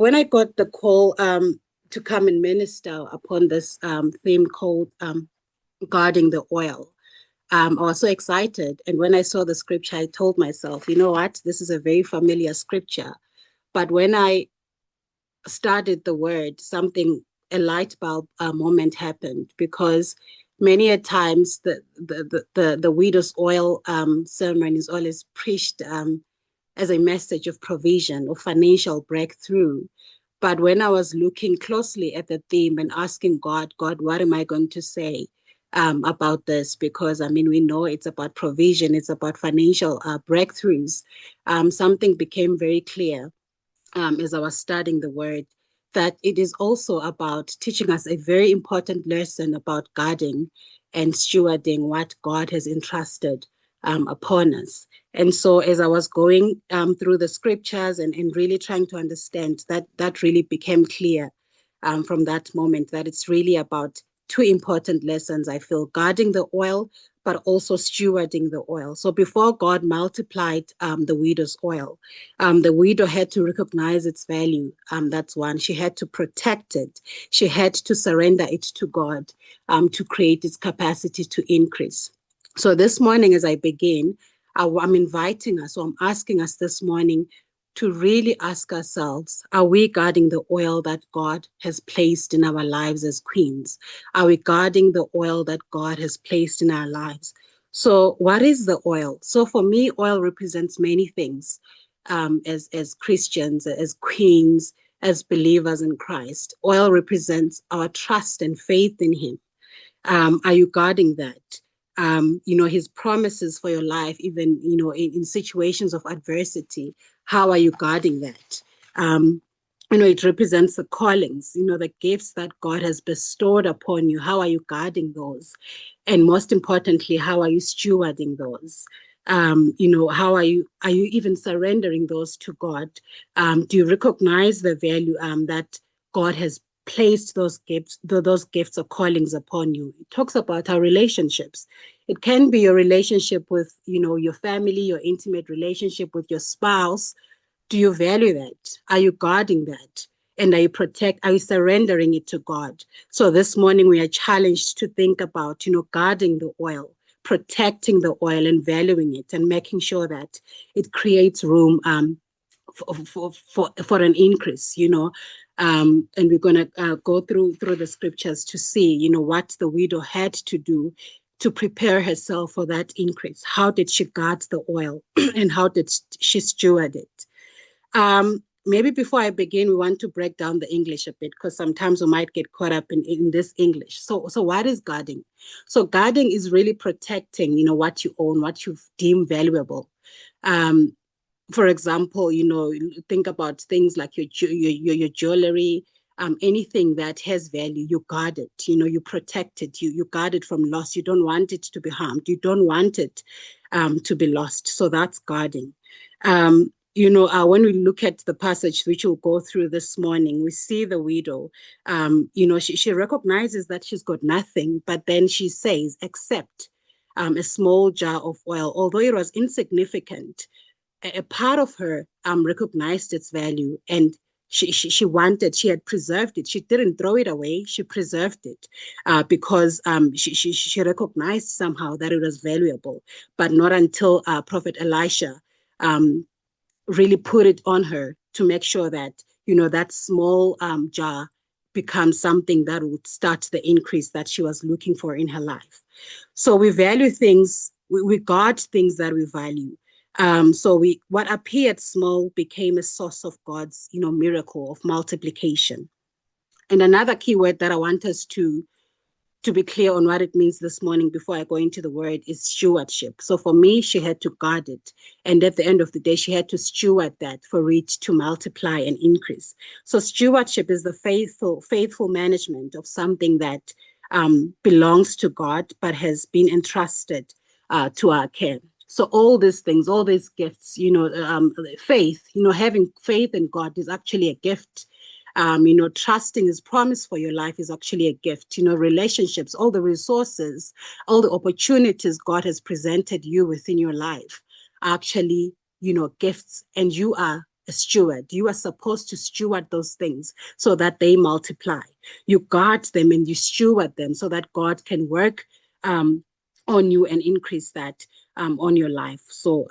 when I got the call to come and minister upon this theme called guarding the oil, I was so excited. And when I saw the scripture, I told myself, you know what, this is a very familiar scripture. But when I started the word, a light bulb moment happened, because many a times the widow's oil ceremony is always preached as a message of provision or financial breakthrough. But when I was looking closely at the theme and asking God, God, what am I going to say about this? Because I mean, we know it's about provision, it's about financial breakthroughs. Something became very clear as I was studying the word, that it is also about teaching us a very important lesson about guarding and stewarding what God has entrusted upon us. And so, as I was going through the scriptures and really trying to understand, that really became clear from that moment, that it's really about two important lessons, I feel: guarding the oil, but also stewarding the oil. So before God multiplied the widow's oil, the widow had to recognize its value. That's one. She had to protect it. She had to surrender it to God to create its capacity to increase. So this morning, as I begin, I'm inviting us, or I'm asking us this morning to really ask ourselves, are we guarding the oil that God has placed in our lives as queens? Are we guarding the oil that God has placed in our lives? So what is the oil? So for me, oil represents many things. As Christians, as queens, as believers in Christ, oil represents our trust and faith in Him. Are you guarding that? His promises for your life, even, in situations of adversity, how are you guarding that? It represents the callings, the gifts that God has bestowed upon you. How are you guarding those? And most importantly, how are you stewarding those? How are you even surrendering those to God? Do you recognize the value that God has placed those gifts or callings upon you? It talks about our relationships. It can be your relationship with, your family, your intimate relationship with your spouse. Do you value that? Are you guarding that? And are you surrendering it to God? So this morning we are challenged to think about, guarding the oil, protecting the oil and valuing it, and making sure that it creates room for an increase, and we're going to go through the scriptures to see, what the widow had to do to prepare herself for that increase. How did she guard the oil and how did she steward it? Maybe before I begin, we want to break down the English a bit, because sometimes we might get caught up in this English. So what is guarding? So guarding is really protecting, what you own, what you deem valuable. Um, for example, think about things like your jewelry, anything that has value, you guard it, you protect it, you guard it from loss. You don't want it to be harmed. You don't want it to be lost. So that's guarding. When we look at the passage which we'll go through this morning, we see the widow, she recognizes that she's got nothing, but then she says, except a small jar of oil. Although it was insignificant, a part of her recognized its value, and she had preserved it. She didn't throw it away. She preserved it because she recognized somehow that it was valuable, but not until Prophet Elisha really put it on her to make sure that, that small jar becomes something that would start the increase that she was looking for in her life. So we value things, we guard things that we value. What appeared small became a source of God's, miracle of multiplication. And another key word that I want us to be clear on what it means this morning before I go into the word is stewardship. So for me, she had to guard it. And at the end of the day, she had to steward that for it to multiply and increase. So stewardship is the faithful management of something that belongs to God, but has been entrusted to our care. So all these things, all these gifts, faith, having faith in God is actually a gift. Trusting His promise for your life is actually a gift. Relationships, all the resources, all the opportunities God has presented you within your life are actually, gifts, and you are a steward. You are supposed to steward those things so that they multiply. You guard them and you steward them so that God can work on you and increase that on your life. So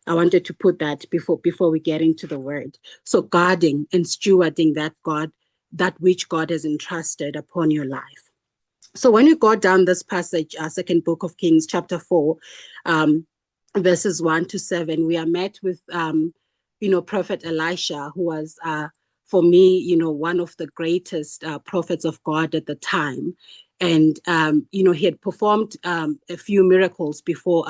I wanted to put that before we get into the word. So guarding and stewarding that which God has entrusted upon your life. So when you go down this passage, second book of Kings, chapter 4, verses 1-7, we are met with, Prophet Elisha, who was, for me, one of the greatest prophets of God at the time. And, he had performed a few miracles before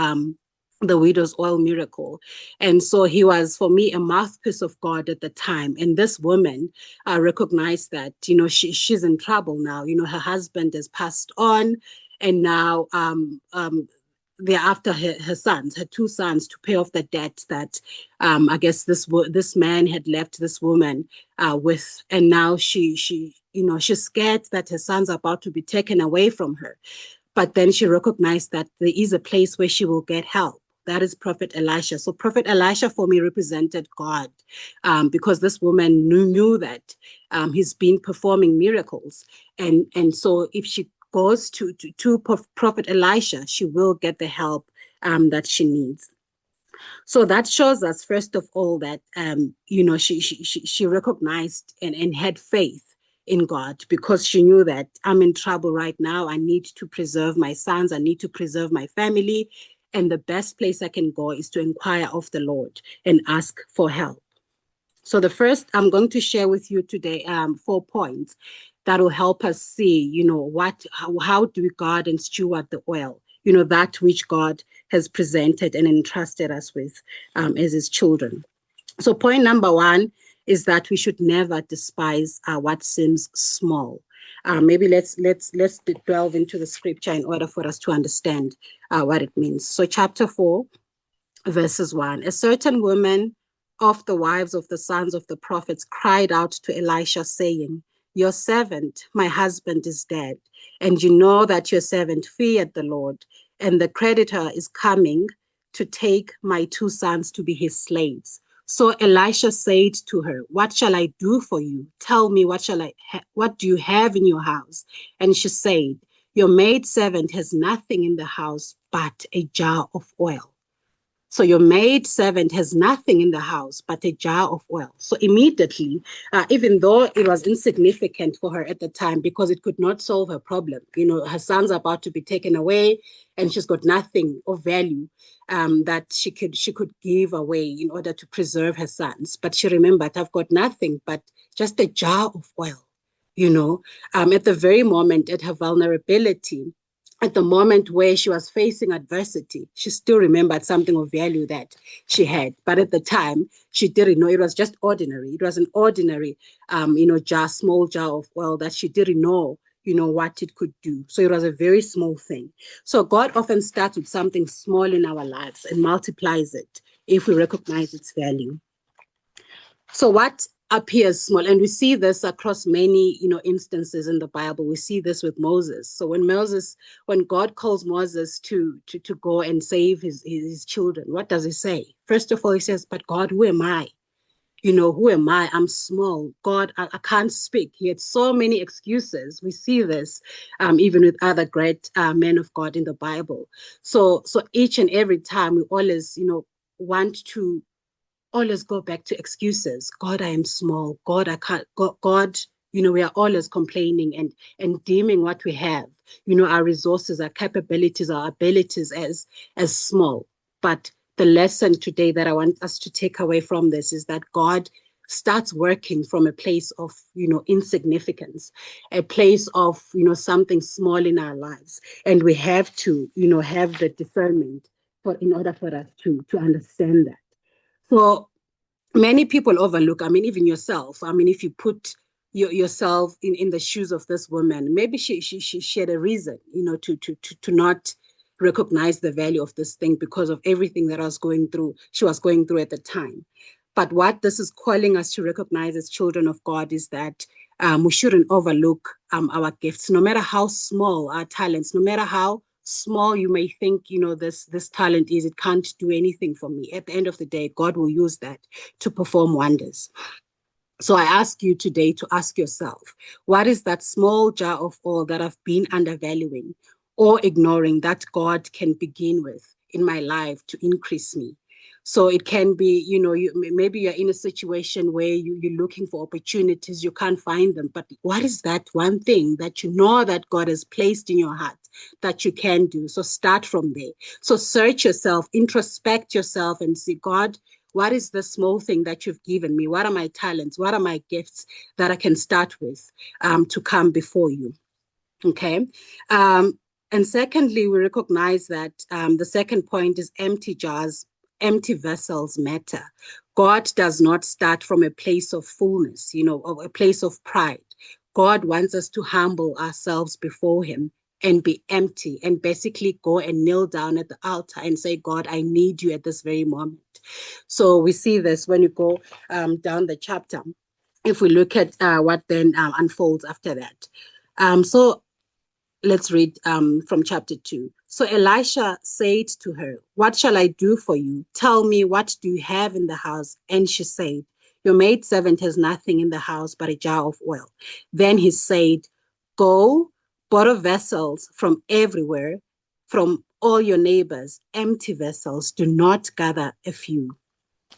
the widow's oil miracle. And so he was, for me, a mouthpiece of God at the time. And this woman recognized that, she's in trouble now. Her husband has passed on. And now they're after her sons, her two sons, to pay off the debt that I guess this man had left this woman with. And now she's scared that her sons are about to be taken away from her. But then she recognized that there is a place where she will get help. That is Prophet Elisha. So Prophet Elisha for me represented God because this woman knew that he's been performing miracles. And so if she goes to Prophet Elisha, she will get the help that she needs. So that shows us, first of all, that she recognized and had faith in God because she knew that I'm in trouble right now. I need to preserve my sons. I need to preserve my family. And the best place I can go is to inquire of the Lord and ask for help. So the first, I'm going to share with you today 4 points that will help us see, how do we guard and steward the oil, that which God has presented and entrusted us with as his children. So point number 1 is that we should never despise what seems small. Maybe let's delve into the scripture in order for us to understand what it means. So chapter 4, verses 1, a certain woman of the wives of the sons of the prophets cried out to Elisha, saying, your servant, my husband, is dead, and you know that your servant feared the Lord, and the creditor is coming to take my 2 sons to be his slaves. So Elisha said to her, what shall I do for you? Tell me, what do you have in your house? And she said, your maidservant has nothing in the house but a jar of oil. So your maidservant has nothing in the house but a jar of oil. So immediately, even though it was insignificant for her at the time because it could not solve her problem, her sons are about to be taken away and she's got nothing of value that she could give away in order to preserve her sons. But she remembered, I've got nothing but just a jar of oil, at the very moment at her vulnerability, at the moment where she was facing adversity, she still remembered something of value that she had. But at the time, she didn't know. It was just ordinary. It was an ordinary, small jar of oil that she didn't know, what it could do. So it was a very small thing. So God often starts with something small in our lives and multiplies it if we recognize its value. So what appears small, and we see this across many, instances in the Bible. We see this with Moses. So when God calls Moses to go and save his children, what does he say? First of all, he says, but God, who am I? Who am I? I'm small. God, I can't speak. He had so many excuses. We see this even with other great men of God in the Bible. So each and every time we always, want to always go back to excuses. God, I am small. God, I can't. God, we are always complaining and deeming what we have, our resources, our capabilities, our abilities as small. But the lesson today that I want us to take away from this is that God starts working from a place of, insignificance, a place of, something small in our lives. And we have to, have the discernment in order for us to understand that. So many people overlook, even yourself. If you put yourself in the shoes of this woman, maybe she had a reason, to not recognize the value of this thing because of everything that she was going through at the time. But what this is calling us to recognize as children of God is that we shouldn't overlook our gifts, no matter how small our talents, no matter how small you may think, this talent is, it can't do anything for me. At the end of the day, God will use that to perform wonders. So I ask you today to ask yourself, what is that small jar of oil that I've been undervaluing or ignoring that God can begin with in my life to increase me? So it can be, maybe you're in a situation where you're looking for opportunities, you can't find them. But what is that one thing that you know that God has placed in your heart that you can do? So start from there. So search yourself, introspect yourself and see, God, what is the small thing that you've given me? What are my talents? What are my gifts that I can start with to come before you? Okay. And secondly, we recognize that the second point is empty jars, empty vessels matter. God does not start from a place of fullness, or a place of pride. God wants us to humble ourselves before Him and be empty and basically go and kneel down at the altar and say, God, I need you at this very moment. So we see this when you go down the chapter. If we look at what then unfolds after that. So let's read from chapter 2. So Elisha said to her, what shall I do for you? Tell me, what do you have in the house? And she said, your maidservant has nothing in the house but a jar of oil. Then he said, go, borrow vessels from everywhere, from all your neighbors, empty vessels. Do not gather a few.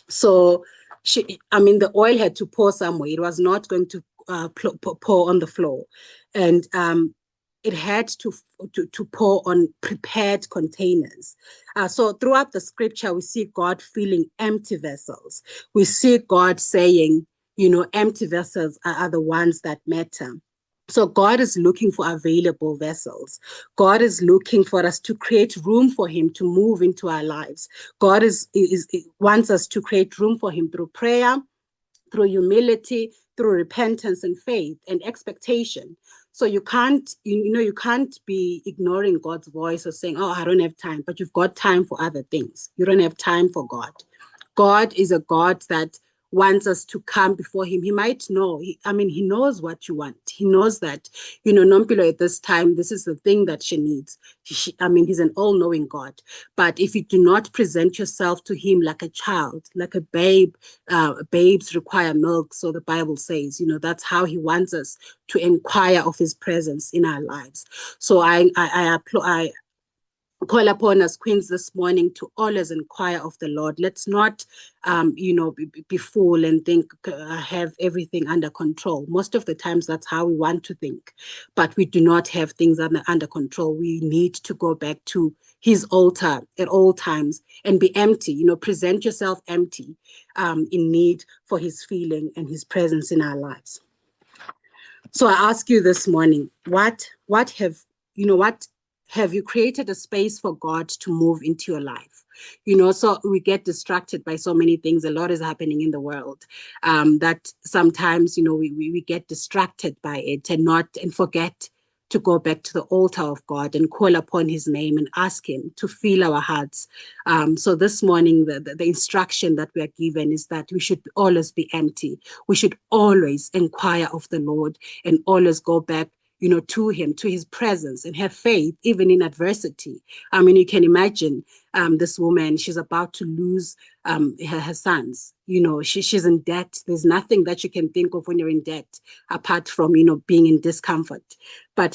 So the oil had to pour somewhere. It was not going to pour on the floor. And it had to pour on prepared containers. So throughout the scripture, we see God filling empty vessels. We see God saying, empty vessels are the ones that matter. So God is looking for available vessels. God is looking for us to create room for Him to move into our lives. God wants us to create room for Him through prayer, through humility, through repentance and faith and expectation. So you can't be ignoring God's voice or saying, oh, I don't have time, but you've got time for other things. You don't have time for God. God is a God that wants us to come before Him. He might know, He knows what you want. He knows that, Nompilo at this time, this is the thing that she needs. He's an all-knowing God. But if you do not present yourself to Him like a child, like a babe, babes require milk, so the Bible says, that's how He wants us to inquire of His presence in our lives. So I call upon us queens this morning to always inquire of the Lord. Let's not, be fool and think have everything under control. Most of the times that's how we want to think, but we do not have things under control. We need to go back to His altar at all times and be empty. Present yourself empty, in need for His feeling and His presence in our lives. So I ask you this morning, what have you created a space for God to move into your life? So we get distracted by so many things. A lot is happening in the world, that sometimes, we get distracted by it and forget to go back to the altar of God and call upon His name and ask Him to fill our hearts. So this morning, the instruction that we are given is that we should always be empty. We should always inquire of the Lord and always go back to Him, to His presence, and have faith even in adversity. You can imagine this woman, she's about to lose her sons. She's in debt. There's nothing that you can think of when you're in debt apart from, being in discomfort. But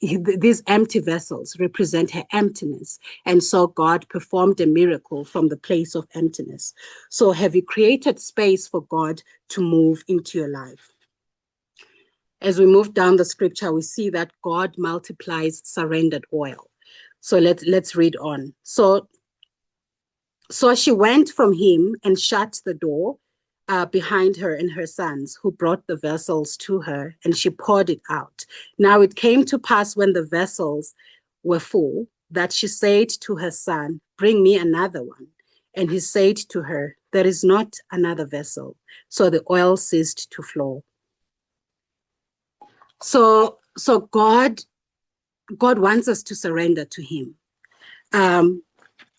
these empty vessels represent her emptiness. And so God performed a miracle from the place of emptiness. So have you created space for God to move into your life? As we move down the scripture, we see that God multiplies surrendered oil. So let's read on. So she went from him and shut the door behind her and her sons, who brought the vessels to her, and she poured it out. Now it came to pass when the vessels were full that she said to her son, bring me another one. And he said to her, there is not another vessel. So the oil ceased to flow. So God wants us to surrender to Him.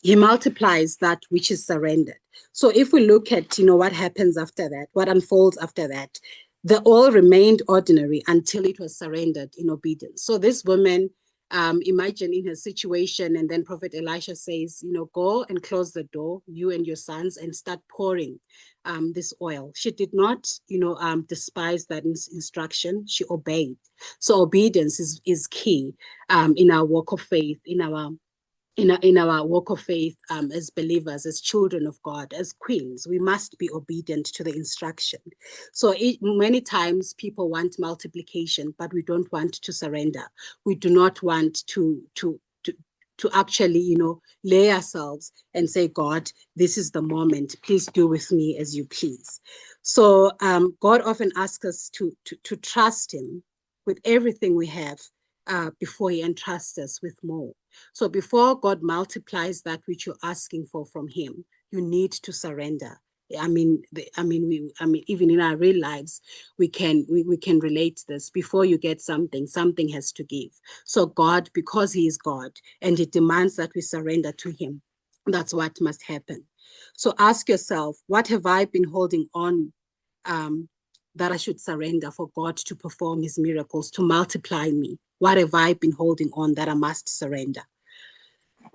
He multiplies that which is surrendered. So if we look at, what happens after that, what unfolds after that, the oil remained ordinary until it was surrendered in obedience. So this woman, Imagine in her situation, and then Prophet Elisha says, go and close the door, you and your sons, and start pouring this oil. She did not, despise that instruction. She obeyed. So obedience is key in our walk of faith, in our walk of faith as believers, as children of God, as queens. We must be obedient to the instruction. So many times people want multiplication, but we don't want to surrender. We do not want to actually, lay ourselves and say, God, this is the moment. Please do with me as you please. So God often asks us to trust him with everything we have before he entrusts us with more. So before God multiplies that which you're asking for from him, you need to surrender. Even in our real lives, we can relate this. Before you get something, something has to give. So God, because he is God, and he demands that we surrender to him, that's what must happen. So ask yourself, what have I been holding on that I should surrender for God to perform his miracles, to multiply me? What have I been holding on that I must surrender?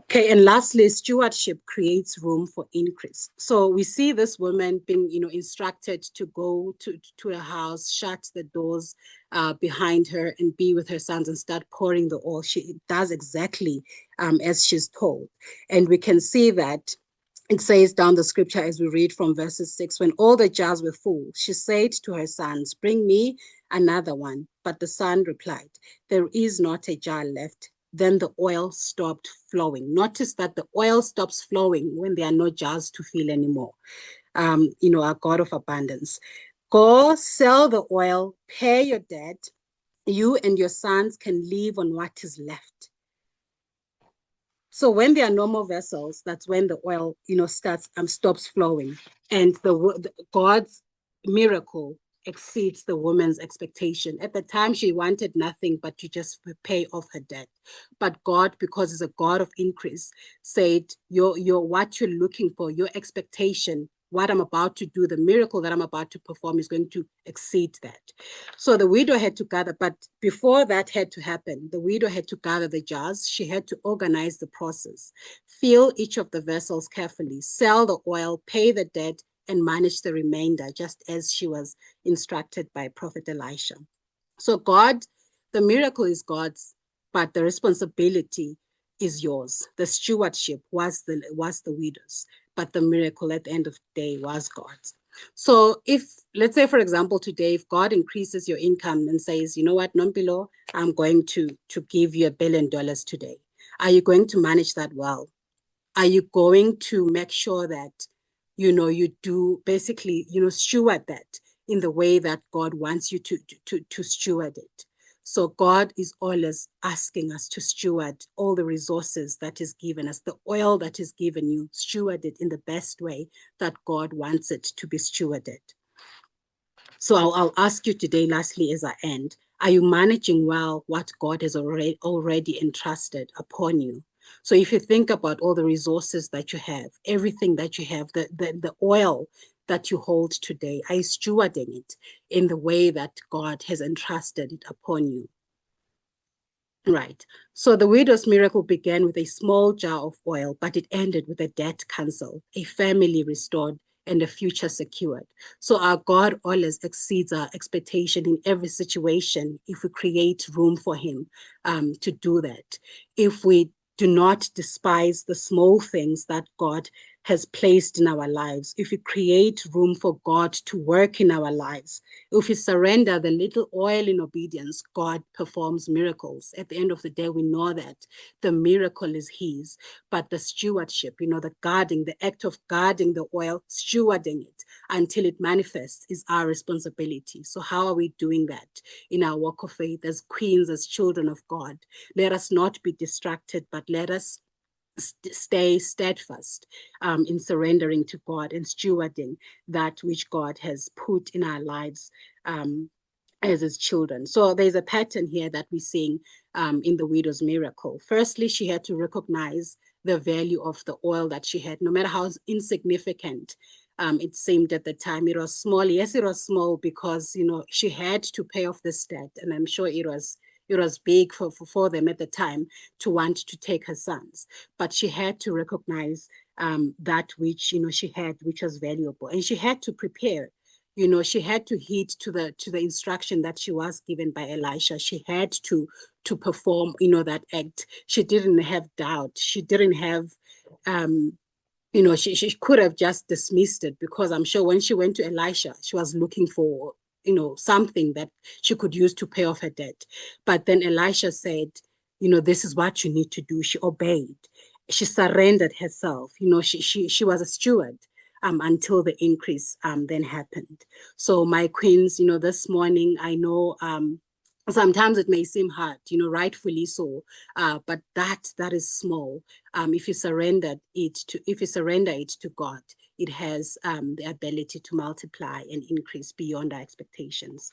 Okay, and lastly, stewardship creates room for increase. So we see this woman being, instructed to go to a house, shut the doors behind her, and be with her sons and start pouring the oil. She does exactly as she's told, and we can see that. It says down the scripture as we read from verses 6, when all the jars were full, she said to her sons, bring me another one. But the son replied, there is not a jar left. Then the oil stopped flowing. Notice that the oil stops flowing when there are no jars to fill anymore. Our God of abundance. Go sell the oil, pay your debt. You and your sons can live on what is left. So when there are no more vessels, that's when the oil, stops flowing, and the God's miracle exceeds the woman's expectation. At the time, she wanted nothing but to just pay off her debt. But God, because He's a God of increase, said, "Your what you're looking for, your expectation, what I'm about to do, the miracle that I'm about to perform is going to exceed that." So the widow had to gather, but before that had to happen, the widow had to gather the jars. She had to organize the process, fill each of the vessels carefully, sell the oil, pay the debt, and manage the remainder, just as she was instructed by Prophet Elisha. So God, the miracle is God's, but the responsibility is yours. The stewardship was the widow's, but the miracle at the end of the day was God's. So if, let's say, for example, today, if God increases your income and says, you know what, Nompilo, I'm going to give you $1 billion today. Are you going to manage that well? Are you going to make sure that, you do basically, steward that in the way that God wants you to steward it? So God is always asking us to steward all the resources that is given us, the oil that is given you, steward it in the best way that God wants it to be stewarded. So I'll ask you today, lastly, as I end, are you managing well what God has already entrusted upon you? So if you think about all the resources that you have, everything that you have, the oil that you hold today, are you stewarding it in the way that God has entrusted it upon you? Right. So the widow's miracle began with a small jar of oil, but it ended with a debt cancelled, a family restored, and a future secured. So our God always exceeds our expectation in every situation if we create room for him to do that. If we do not despise the small things that God has placed in our lives, if we create room for God to work in our lives, if we surrender the little oil in obedience, God performs miracles. At the end of the day, we know that the miracle is his, but the stewardship, the guarding, the act of guarding the oil, stewarding it until it manifests is our responsibility. So how are we doing that in our walk of faith as queens, as children of God? Let us not be distracted, but let us stay steadfast in surrendering to God and stewarding that which God has put in our lives as his children. So there's a pattern here that we're seeing in the widow's miracle. Firstly, she had to recognize the value of the oil that she had, no matter how insignificant it seemed at the time. It was small. Yes, it was small because, she had to pay off this debt. And I'm sure it was it was big for them at the time to want to take her sons. But she had to recognize that which, she had, which was valuable. And she had to prepare. She had to heed to the instruction that she was given by Elisha. She had to perform, that act. She didn't have doubt. She didn't have she could have just dismissed it, because I'm sure when she went to Elisha, she was looking for, something that she could use to pay off her debt. But then Elisha said, this is what you need to do. She obeyed. She surrendered herself. She was a steward until the increase then happened. So my queens, this morning, I know sometimes it may seem hard, rightfully so, but that is small. If you surrender it to God, it has the ability to multiply and increase beyond our expectations.